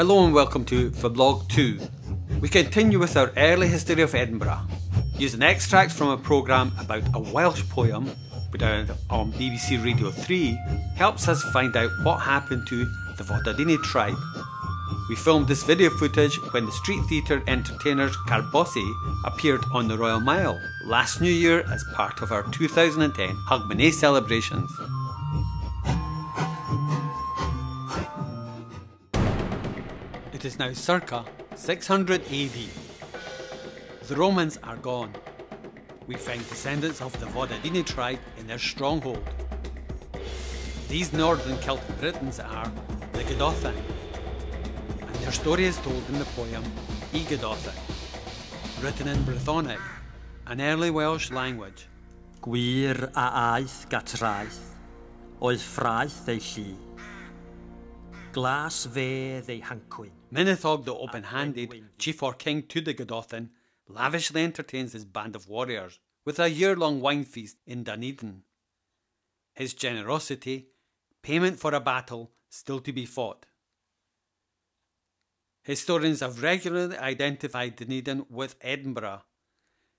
Hello and welcome to Vlog 2. We continue with our early history of Edinburgh, using extracts from a programme about a Welsh poem put out on BBC Radio 3 helps us find out what happened to the Vodadini tribe. We filmed this video footage when the street theatre entertainers Carbossi appeared on the Royal Mile last New Year as part of our 2010 Hogmanay celebrations. It is now circa 600 AD. The Romans are gone. We find descendants of the Vodadini tribe in their stronghold. These northern Celtic Britons are the Godothin, and their story is told in the poem I Godothin, written in Brythonic, an early Welsh language. Gwir a aeth gatraeth, oedd ffraeth ei llu. Glas fedd ei hancwyn. Minithog, the open-handed, chief or king to the Godothin, lavishly entertains his band of warriors with a year-long wine feast in Dunedin. His generosity, payment for a battle still to be fought. Historians have regularly identified Dunedin with Edinburgh,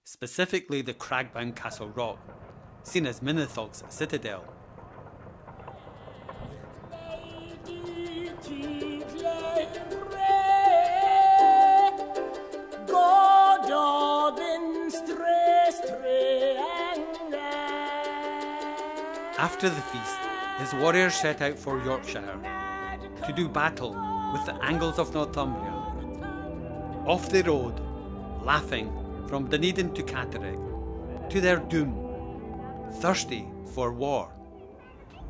specifically the crag-bound Castle Rock, seen as Minithog's citadel. After the feast, his warriors set out for Yorkshire to do battle with the Angles of Northumbria. Off they rode, laughing, from Dunedin to Catterick, to their doom, thirsty for war.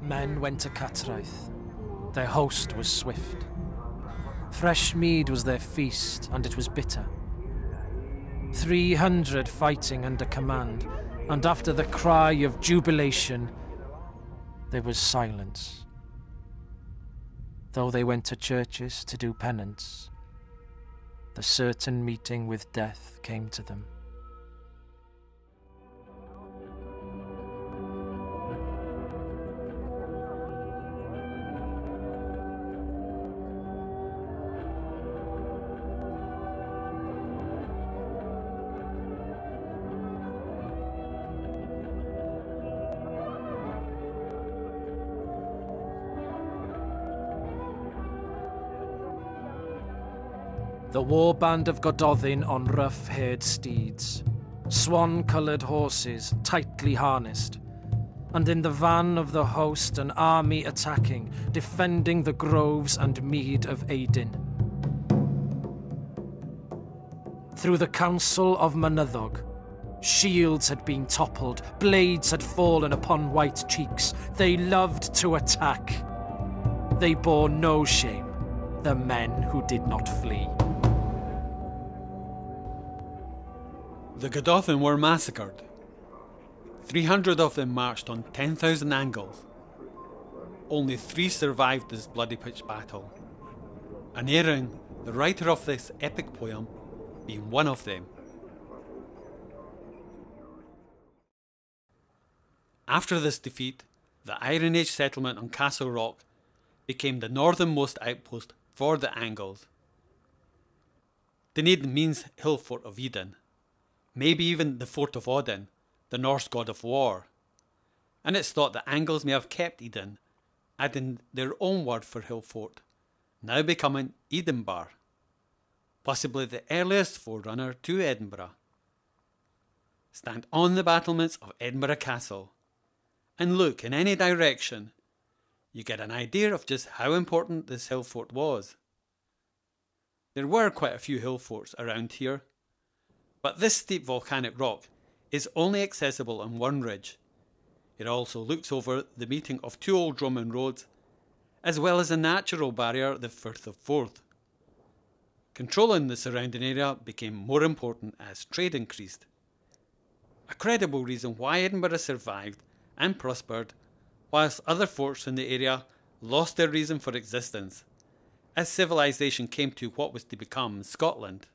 Men went to Catraeth. Their host was swift. Fresh mead was their feast, and it was bitter. 300 fighting under command, and after the cry of jubilation, there was silence. Though they went to churches to do penance, the certain meeting with death came to them. The war band of Godothin on rough-haired steeds, swan-coloured horses tightly harnessed, and in the van of the host an army attacking, defending the groves and mead of Aidin. Through the council of Mynyddoch, shields had been toppled, blades had fallen upon white cheeks. They loved to attack. They bore no shame, the men who did not flee. The Godothin were massacred. 300 of them marched on 10,000 Angles. Only 3 survived this bloody pitched battle, and Éireann, the writer of this epic poem, being one of them. After this defeat, the Iron Age settlement on Castle Rock became the northernmost outpost for the Angles. Dunedin means hill fort of Eden, maybe even the fort of Odin, the Norse god of war, and it's thought the Angles may have kept Eden, adding their own word for hill fort, now becoming Edinburgh, possibly the earliest forerunner to Edinburgh. Stand on the battlements of Edinburgh Castle and look in any direction. You get an idea of just how important this hill fort was. There were quite a few hill forts around here, but this steep volcanic rock is only accessible on one ridge. It also looks over the meeting of 2 old Roman roads, as well as a natural barrier, the Firth of Forth. Controlling the surrounding area became more important as trade increased. A credible reason why Edinburgh survived and prospered, whilst other forts in the area lost their reason for existence, as civilization came to what was to become Scotland.